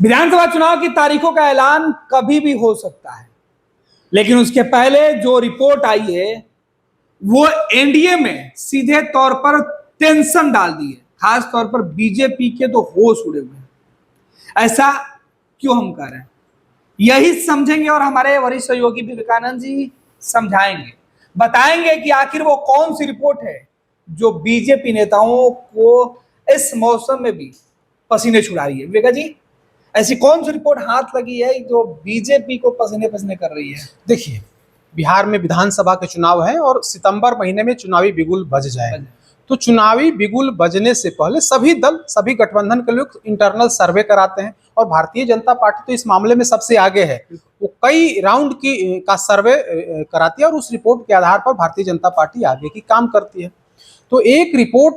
विधानसभा चुनाव की तारीखों का ऐलान कभी भी हो सकता है, लेकिन उसके पहले जो रिपोर्ट आई है वो एनडीए में सीधे तौर पर टेंशन डाल दी है। खास तौर पर बीजेपी के तो होश उड़े हुए हैं। ऐसा क्यों हम कह रहे हैं, यही समझेंगे और हमारे वरिष्ठ सहयोगी विवेकानंद जी समझाएंगे, बताएंगे कि आखिर वो कौन सी रिपोर्ट है जो बीजेपी नेताओं को इस मौसम में भी पसीने छुड़ा रही है। विवेका जी, ऐसी कौन सी रिपोर्ट हाथ लगी है जो बीजेपी को पसीने पसीने कर रही है? देखिए, बिहार में विधानसभा के चुनाव है और सितंबर महीने में चुनावी बिगुल बज जाए, तो चुनावी बिगुल बजने से पहले सभी दल, सभी गठबंधन के लोग इंटरनल सर्वे कराते हैं और भारतीय जनता पार्टी तो इस मामले में सबसे आगे है। वो कई राउंड का सर्वे कराती है और उस रिपोर्ट के आधार पर भारतीय जनता पार्टी आगे की काम करती है। तो एक रिपोर्ट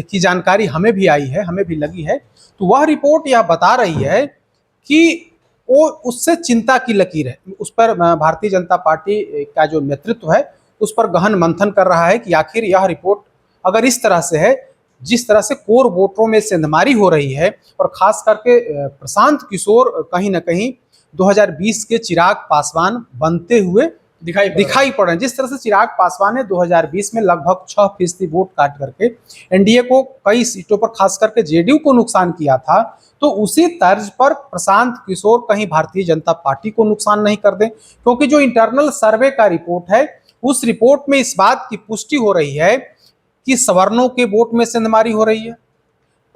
की जानकारी हमें भी आई है, हमें भी लगी है। तो वह रिपोर्ट यह बता रही है कि वो उससे चिंता की लकीर है, उस पर भारतीय जनता पार्टी का जो नेतृत्व है उस पर गहन मंथन कर रहा है कि आखिर यह रिपोर्ट अगर इस तरह से है, जिस तरह से कोर वोटरों में सेंधमारी हो रही है और खास करके प्रशांत किशोर कहीं ना कहीं 2020 के चिराग पासवान बनते हुए दिखाई पड़ रहे हैं। जिस तरह से चिराग पासवान ने 2020 में लगभग 6% वोट काट करके एनडीए को कई सीटों पर खास करके जेडीयू को नुकसान किया था, तो उसी तर्ज पर प्रशांत किशोर कहीं भारतीय जनता पार्टी को नुकसान नहीं कर दें, क्योंकि जो इंटरनल सर्वे का रिपोर्ट है उस रिपोर्ट में इस बात की पुष्टि हो रही है कि सवर्णों के वोट में सेंधमारी हो रही है,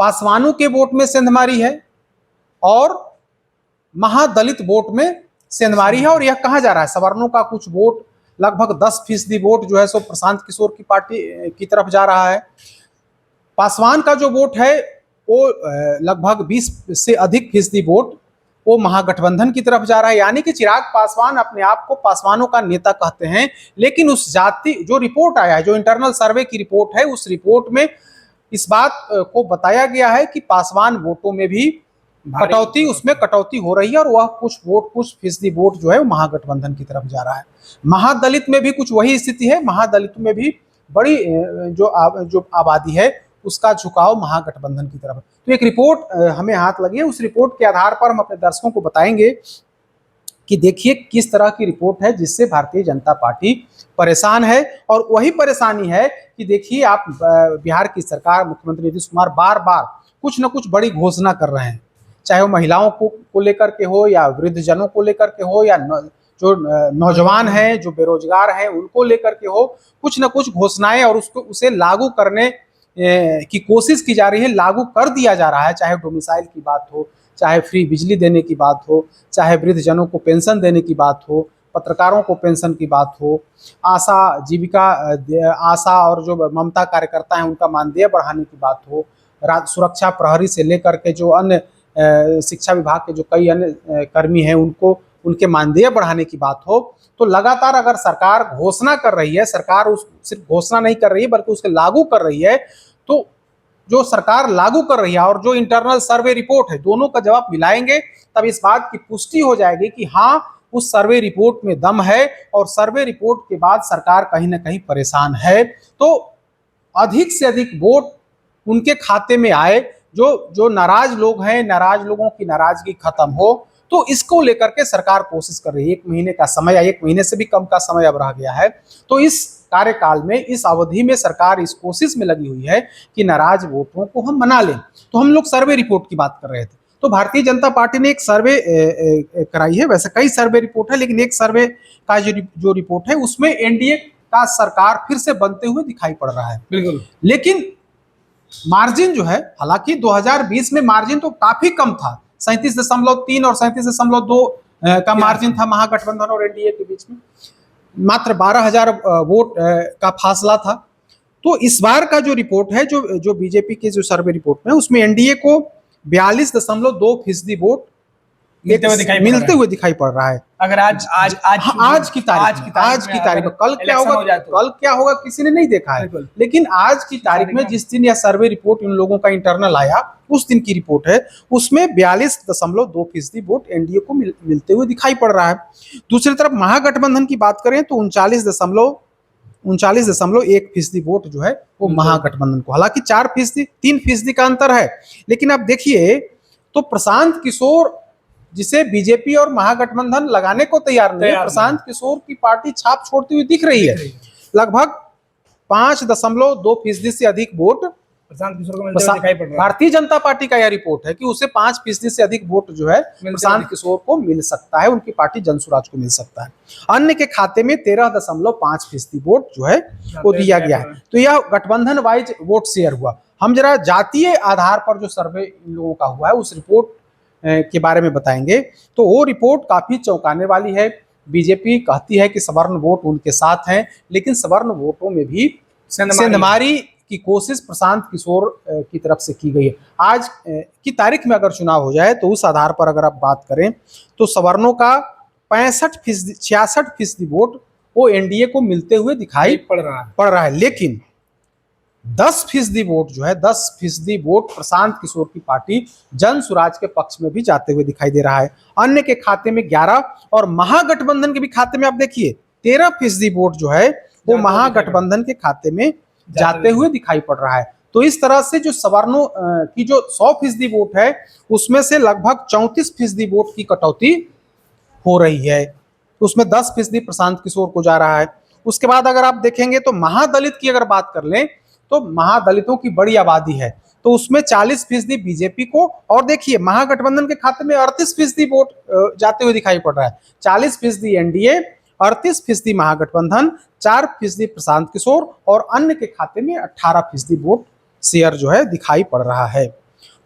पासवानों के वोट में सेंधमारी है और महादलित वोट में सेंधमारी है। और यह कहा जा रहा है सवर्णों का कुछ वोट, लगभग 10% वोट जो है सो प्रशांत किशोर की पार्टी की तरफ जा रहा है। पासवान का जो वोट है वो लगभग 20 से अधिक फीसदी वोट वो महागठबंधन की तरफ जा रहा है। यानी कि चिराग पासवान अपने आप को पासवानों का नेता कहते हैं, लेकिन उस जाति जो रिपोर्ट आया है, जो इंटरनल सर्वे की रिपोर्ट है, उस रिपोर्ट में इस बात को बताया गया है कि पासवान वोटों में भी कटौती हो रही है और वह कुछ फीसदी वोट जो है वो महागठबंधन की तरफ जा रहा है। महादलित में भी कुछ वही स्थिति है, महादलित में भी बड़ी जो आबादी है उसका झुकाव महागठबंधन की तरफ। तो एक रिपोर्ट हमें हाथ लगी है, उस रिपोर्ट के आधार पर हम अपने दर्शकों को बताएंगे कि देखिए किस तरह की रिपोर्ट है जिससे भारतीय जनता पार्टी परेशान है। और वही परेशानी है कि देखिए आप बिहार की सरकार, मुख्यमंत्री नीतीश कुमार बार बार कुछ न कुछ बड़ी घोषणा कर रहे हैं, चाहे वो महिलाओं को लेकर के हो या वृद्धजनों को लेकर के हो या जो नौजवान हैं, जो बेरोजगार हैं उनको लेकर के हो, कुछ न कुछ घोषणाएं और उसे लागू करने की कोशिश की जा रही है, लागू कर दिया जा रहा है। चाहे डोमिसाइल की बात हो, चाहे फ्री बिजली देने की बात हो, चाहे वृद्धजनों को पेंशन देने की बात हो, पत्रकारों को पेंशन की बात हो, आशा जीविका आशा और जो ममता कार्यकर्ता हैं उनका मानदेय बढ़ाने की बात हो, सुरक्षा प्रहरी से लेकर के जो अन्य शिक्षा विभाग के जो कई अन्य कर्मी हैं उनके मानदेय बढ़ाने की बात हो, तो लगातार अगर सरकार घोषणा कर रही है, सरकार सिर्फ घोषणा नहीं कर रही है बल्कि उसके लागू कर रही है, तो जो सरकार लागू कर रही है और जो इंटरनल सर्वे रिपोर्ट है, दोनों का जब आप मिलाएंगे तब इस बात की पुष्टि हो जाएगी कि हाँ, उस सर्वे रिपोर्ट में दम है और सर्वे रिपोर्ट के बाद सरकार कहीं ना कहीं परेशान है। तो अधिक से अधिक वोट उनके खाते में आए, जो नाराज लोग हैं, नाराज लोगों की नाराजगी खत्म हो, तो इसको लेकर के सरकार कोशिश कर रही है। 1 महीने का समय या 1 महीने से भी कम का समय अब रह गया है, तो इस कार्यकाल में, इस अवधि में सरकार इस कोशिश में लगी हुई है कि नाराज वोटरों को हम मना लें। तो हम लोग सर्वे रिपोर्ट की बात कर रहे थे, तो भारतीय जनता पार्टी ने एक सर्वे कराई है। वैसे कई सर्वे रिपोर्ट है, लेकिन एक सर्वे का जो रिपोर्ट है उसमें एनडीए का सरकार फिर से बनते हुए दिखाई पड़ रहा है। बिल्कुल, लेकिन मार्जिन जो है, हालांकि 2020 में मार्जिन तो काफी कम था, 37.3 और 37.2 का मार्जिन था महागठबंधन और एनडीए के बीच में, मात्र 12,000 वोट का फासला था। तो इस बार का जो रिपोर्ट है, जो बीजेपी के जो सर्वे रिपोर्ट में, उसमें एनडीए को 42.2% वोट मिलते हुए दिखाई पड़ रहा है। अगर आज की तारीख में कल क्या होगा किसी ने नहीं देखा है, लेकिन आज की तारीख में जिस दिन यह सर्वे रिपोर्ट इन लोगों का इंटरनल आया उस दिन की रिपोर्ट है, उसमें 42.2% वोट एनडीए को मिलते हुए दिखाई पड़ रहा है। दूसरी तरफ महागठबंधन की बात करें तो 39.1% वोट जो है वो महागठबंधन को, हालांकि 3% का अंतर है। लेकिन अब देखिए तो प्रशांत किशोर जिसे बीजेपी और महागठबंधन लगाने को तैयार नहीं है, प्रशांत किशोर की पार्टी छाप छोड़ती हुई दिख रही है। लगभग 5.2% से अधिक वोट प्रशांत किशोर को मिलते हुए दिखाई पड़ रहा है। भारतीय जनता पार्टी का यह रिपोर्ट है कि उसे 5% से अधिक वोट जो है प्रशांत किशोर को मिल सकता है, उनकी पार्टी जनसुराज को मिल सकता है। अन्य के खाते में 13.5% वोट जो है वो दिया गया है। तो यह गठबंधन वाइज वोट शेयर हुआ। हम जरा जातीय आधार पर जो सर्वे इन लोगों का हुआ है उस रिपोर्ट के बारे में बताएंगे। तो वो रिपोर्ट काफी चौंकाने वाली है। बीजेपी कहती है कि सवर्ण वोट उनके साथ हैं, लेकिन सवर्ण वोटों में भी सेंधमारी की कोशिश प्रशांत किशोर की तरफ से की गई है। आज की तारीख में अगर चुनाव हो जाए तो उस आधार पर अगर आप बात करें तो सवर्णों का 66% वोट वो एनडीए को मिलते हुए दिखाई पड़ रहा है, लेकिन 10% वोट जो है 10% वोट प्रशांत किशोर की पार्टी जनसुराज के पक्ष में भी जाते हुए दिखाई दे रहा है। अन्य के खाते में 11 और महागठबंधन के भी खाते में आप देखिए 13% वोट जो है वो महागठबंधन के खाते में जाते हुए दिखाई पड़ रहा है। तो इस तरह से जो सवर्णों की जो 100% वोट है उसमें से लगभग 34% वोट की कटौती हो रही है। उसमें 10% प्रशांत किशोर को जा रहा है। उसके बाद अगर आप देखेंगे तो महादलित की अगर बात कर लें तो महादलितों की बड़ी आबादी है, तो उसमें 40% बीजेपी को, और देखिए महागठबंधन के खाते में 38% वोट जाते हुए दिखाई पड़ रहा है। 40% एनडीए, 38% महागठबंधन, 4% प्रशांत किशोर और अन्य के खाते में 18% वोट शेयर जो है दिखाई पड़ रहा है।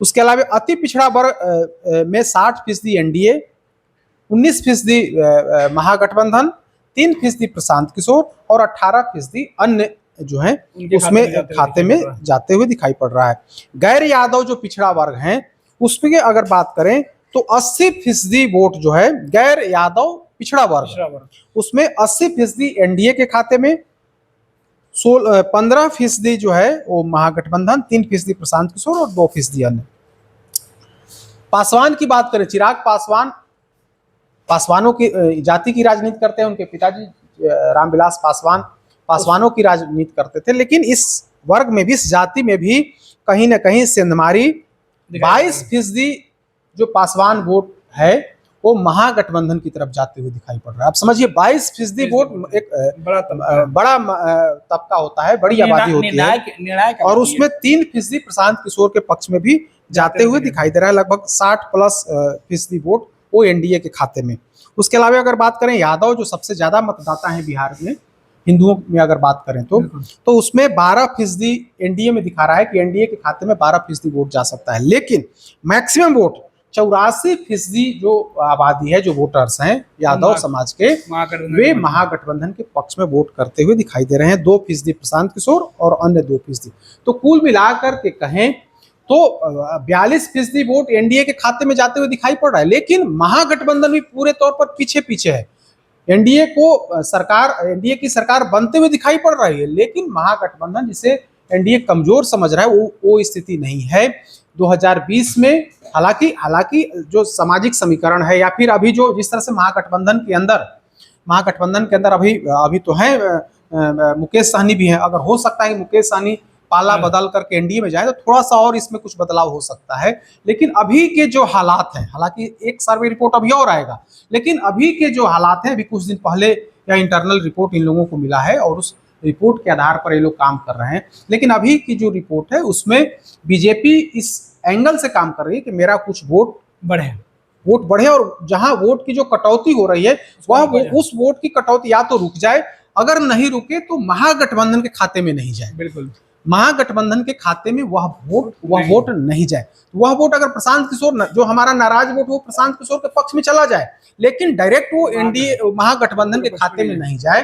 उसके अलावा अति पिछड़ा वर्ग में 60% एनडीए, 19% महागठबंधन, 3% प्रशांत किशोर और 18% अन्य जो है उसमें खाते में जाते हुए दिखाई पड़ रहा है। गैर यादव जो पिछड़ा वर्ग है उसमें अगर बात करें तो 80% वोट जो है गैर यादव पिछड़ा वर्ग, उसमें 80% एनडीए के खाते में, 15% जो है वो महागठबंधन, 3% प्रशांत किशोर और 2% अन्य। पासवान की बात करें, चिराग पासवान पासवानों की जाति की राजनीति करते हैं। उनके पिताजी रामविलास पासवान पासवानों की राजनीति करते थे, लेकिन इस वर्ग में भी, इस जाति में भी कहीं ना कहीं सेंधमारी 22% जो पासवान वोट है वो महागठबंधन की तरफ जाते हुए दिखाई पड़ रहा है। आप समझिए 22% वोट एक बड़ा तबका होता है, बड़ी आबादी होती है, और उसमें 3% प्रशांत किशोर के पक्ष में भी जाते हुए दिखाई दे रहा है। लगभग 60+ % वोट वो एनडीए के खाते में। उसके अलावा अगर बात करें यादव जो सबसे ज्यादा मतदाता है बिहार में, हिंदुओं में अगर बात करें तो उसमें 12% एनडीए में दिखा रहा है कि एनडीए के खाते में 12% वोट जा सकता है, लेकिन मैक्सिमम वोट 84% जो आबादी है, जो वोटर्स हैं यादव समाज के, वे महागठबंधन के पक्ष में वोट करते हुए दिखाई दे रहे हैं। 2% प्रशांत किशोर और अन्य 2%। तो कुल मिलाकर के कहें तो 42% वोट एनडीए के खाते में जाते हुए दिखाई पड़ रहा है, लेकिन महागठबंधन भी पूरे तौर पर पीछे है। एनडीए की सरकार बनते हुए दिखाई पड़ रही है, लेकिन महागठबंधन जिसे एनडीए कमजोर समझ रहा है वो स्थिति नहीं है। 2020 में हालांकि जो सामाजिक समीकरण है या फिर अभी जो जिस तरह से महागठबंधन के अंदर अभी तो है मुकेश सहनी भी है। अगर हो सकता है कि मुकेश सहनी पाला बदल करके एनडीए में जाए तो थोड़ा सा और इसमें कुछ बदलाव हो सकता है, लेकिन अभी के जो हालात हैं, हालांकि एक सर्वे रिपोर्ट अभी और आएगा, लेकिन अभी के जो हालात हैं, अभी कुछ दिन पहले या इंटरनल रिपोर्ट इन लोगों को मिला है और उस रिपोर्ट के आधार पर ये लोग काम कर रहे हैं। लेकिन अभी की जो रिपोर्ट है उसमें बीजेपी इस एंगल से काम कर रही है कि मेरा कुछ वोट बढ़े और जहां वोट की जो कटौती हो रही है वह उस वोट की कटौती या तो रुक जाए, अगर नहीं रुके तो महागठबंधन के खाते में नहीं जाए। बिल्कुल, महागठबंधन के खाते में वह वोट नहीं जाए। वह वोट अगर प्रशांत किशोर, जो हमारा नाराज वोट वो प्रशांत किशोर के पक्ष में चला जाए, लेकिन डायरेक्ट वो एनडीए महागठबंधन के खाते में नहीं जाए,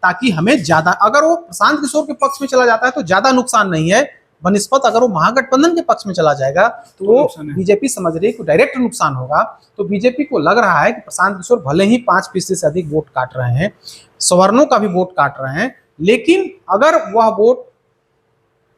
ताकि हमें ज्यादा, अगर वो प्रशांत किशोर के पक्ष में चला जाता है तो ज्यादा नुकसान नहीं है बनिस्पत अगर वो महागठबंधन के पक्ष में चला जाएगा तो वो बीजेपी समझ रही है कि डायरेक्ट नुकसान होगा। तो बीजेपी को लग रहा है कि प्रशांत किशोर भले ही 5% से अधिक वोट काट रहे हैं, सवर्णों का भी वोट काट रहे हैं, लेकिन अगर वह वोट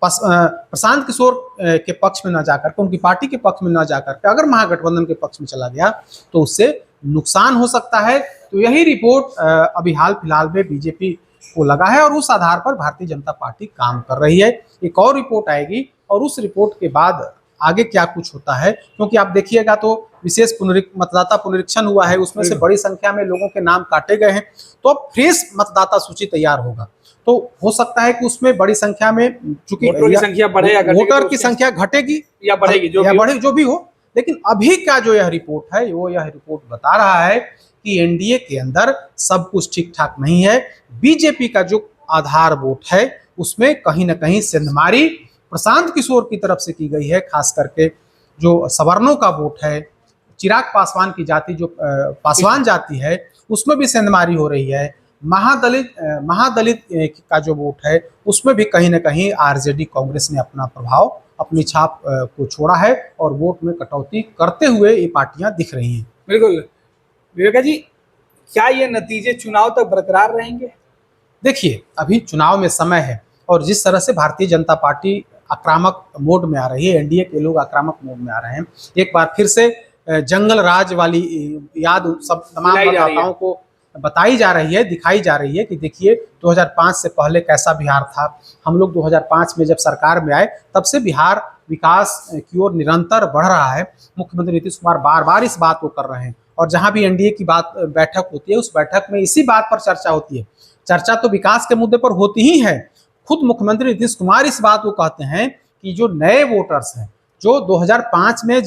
प्रशांत किशोर के पक्ष में न जाकर, उनकी पार्टी के पक्ष में न जाकर के अगर महागठबंधन के पक्ष में चला गया तो उससे नुकसान हो सकता है। तो यही रिपोर्ट अभी हाल फिलहाल में बीजेपी को लगा है और उस आधार पर भारतीय जनता पार्टी काम कर रही है। एक और रिपोर्ट आएगी और उस रिपोर्ट के बाद आगे क्या कुछ होता है, क्योंकि आप देखिएगा तो विशेष मतदाता पुनरीक्षण हुआ है, उसमें से बड़ी संख्या में लोगों के नाम काटे गए हैं। तो अब फ्रेश मतदाता सूची तैयार होगा, तो हो सकता है कि उसमें बड़ी संख्या में, चूंकि वोटरों की संख्या बढ़े या घटे, वोटर की संख्या घटेगी या बढ़ेगी, जो भी हो। लेकिन अभी का जो यह रिपोर्ट है, वो यह रिपोर्ट बता रहा है कि एनडीए के अंदर सब कुछ ठीक ठाक नहीं है। बीजेपी का जो आधार वोट है उसमें कहीं ना कहीं सेंधमारी प्रशांत किशोर की तरफ से की गई है, खास करके जो सवर्णों का वोट है, चिराग पासवान की जाति, जो पासवान जाति है, उसमें भी सेंधमारी हो रही है। महादलित का जो वोट है उसमें भी कहीं ना कहीं आरजेडी कांग्रेस ने अपना प्रभाव, अपनी छाप को छोड़ा है और वोट में कटौती करते हुए ये पार्टियां दिख रही हैं। बिल्कुल विवेका जी, क्या ये नतीजे चुनाव तक बरकरार रहेंगे? देखिए, अभी चुनाव में समय है और जिस तरह से भारतीय जनता पार्टी आक्रामक मोड में आ रही है, एनडीए के लोग आक्रामक मोड में आ रहे हैं, एक बार फिर से जंगल राज वाली याद सब तमाम मतदाताओं को बताई जा रही है, दिखाई जा रही है कि देखिए 2005 से पहले कैसा बिहार था। हम लोग 2005 में जब सरकार में आए तब से बिहार विकास की ओर निरंतर बढ़ रहा है। मुख्यमंत्री नीतीश कुमार बार बार इस बात को कर रहे हैं और जहां भी एनडीए की बात बैठक होती है उस बैठक में इसी बात पर चर्चा होती है। चर्चा तो विकास के मुद्दे पर होती ही है। खुद मुख्यमंत्री नीतीश कुमार इस बात को कहते हैं कि जो नए वोटर्स हैं, जो 2005 में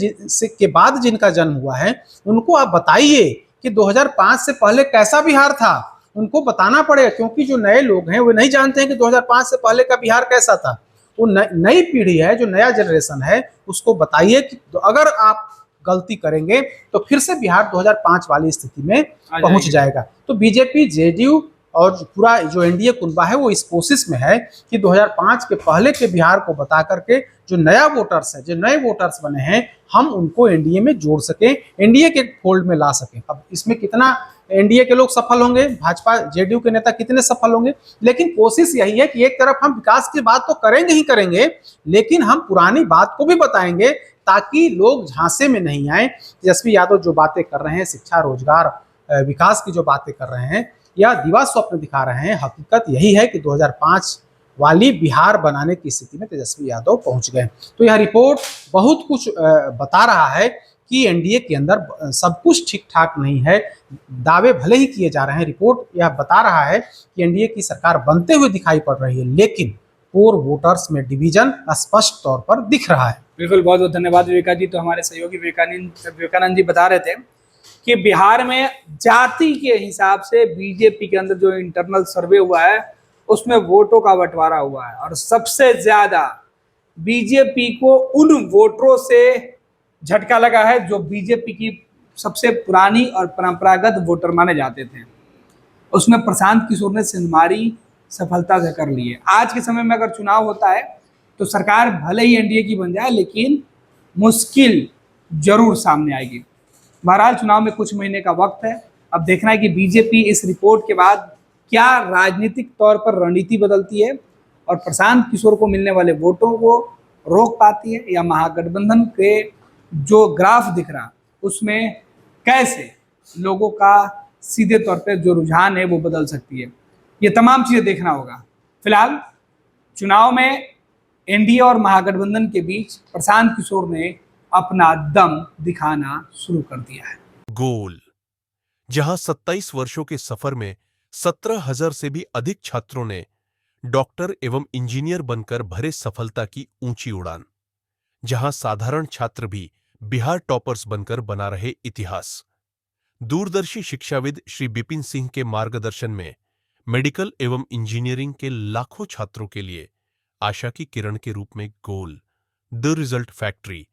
के बाद जिनका जन्म हुआ है, उनको आप बताइए कि 2005 से पहले कैसा बिहार था। उनको बताना पड़ेगा, क्योंकि जो नए लोग हैं वो नहीं जानते हैं कि 2005 से पहले का बिहार कैसा था। वो नई पीढ़ी है, जो नया जनरेशन है, उसको बताइए कि तो अगर आप गलती करेंगे तो फिर से बिहार 2005 वाली स्थिति में पहुंच जाएगा। तो बीजेपी, जेडीयू और पूरा जो एनडीए कुनबा है वो इस कोशिश में है कि 2005 के पहले के बिहार को बता करके जो नया वोटर्स है, जो नए वोटर्स बने हैं, हम उनको एनडीए में जोड़ सकें, एनडीए के फोल्ड में ला सकें। अब इसमें कितना एनडीए के लोग सफल होंगे, भाजपा जेडीयू के नेता कितने सफल होंगे, लेकिन कोशिश यही है कि एक तरफ हम विकास की बात तो करेंगे ही करेंगे, लेकिन हम पुरानी बात को भी बताएंगे ताकि लोग झांसे में नहीं आए। तेजस्वी यादव जो बातें कर रहे हैं, शिक्षा, रोजगार, विकास की जो बातें कर रहे हैं, या दिवा स्वप्न दिखा रहे हैं, हकीकत यही है कि 2005 वाली बिहार बनाने की स्थिति में तेजस्वी यादव पहुंच गए। तो यह रिपोर्ट बहुत कुछ बता रहा है कि एनडीए के अंदर सब कुछ ठीक ठाक नहीं है। दावे भले ही किए जा रहे हैं, रिपोर्ट यह बता रहा है कि एनडीए की सरकार बनते हुए दिखाई पड़ रही है, लेकिन कोर वोटर्स में डिवीजन स्पष्ट तौर पर दिख रहा है। बिल्कुल, बहुत बहुत धन्यवाद विवेका जी। तो हमारे सहयोगी विवेकानंद जी बता रहे थे कि बिहार में जाति के हिसाब से बीजेपी के अंदर जो इंटरनल सर्वे हुआ है उसमें वोटों का बंटवारा हुआ है और सबसे ज्यादा बीजेपी को उन वोटरों से झटका लगा है जो बीजेपी की सबसे पुरानी और परंपरागत वोटर माने जाते थे। उसमें प्रशांत किशोर ने सेंधमारी सफलता से कर ली है। आज के समय में अगर चुनाव होता है तो सरकार भले ही एनडीए की बन जाए, लेकिन मुश्किल जरूर सामने आएगी। बहरहाल चुनाव में कुछ महीने का वक्त है, अब देखना है कि बीजेपी इस रिपोर्ट के बाद क्या राजनीतिक तौर पर रणनीति बदलती है और प्रशांत किशोर को मिलने वाले वोटों को रोक पाती है, या महागठबंधन के जो ग्राफ दिख रहा उसमें कैसे लोगों का सीधे तौर पर जो रुझान है वो बदल सकती है। ये तमाम चीजें देखना होगा। फिलहाल चुनाव में एनडीए और महागठबंधन के बीच प्रशांत किशोर ने अपना दम दिखाना शुरू कर दिया है। गोल, जहां 27 वर्षों के सफर में 17,000 से भी अधिक छात्रों ने डॉक्टर एवं इंजीनियर बनकर भरे सफलता की ऊंची उड़ान, जहां साधारण छात्र भी बिहार टॉपर्स बनकर बना रहे इतिहास। दूरदर्शी शिक्षाविद श्री बिपिन सिंह के मार्गदर्शन में मेडिकल एवं इंजीनियरिंग के लाखों छात्रों के लिए आशा की किरण के रूप में गोल, द रिजल्ट फैक्ट्री।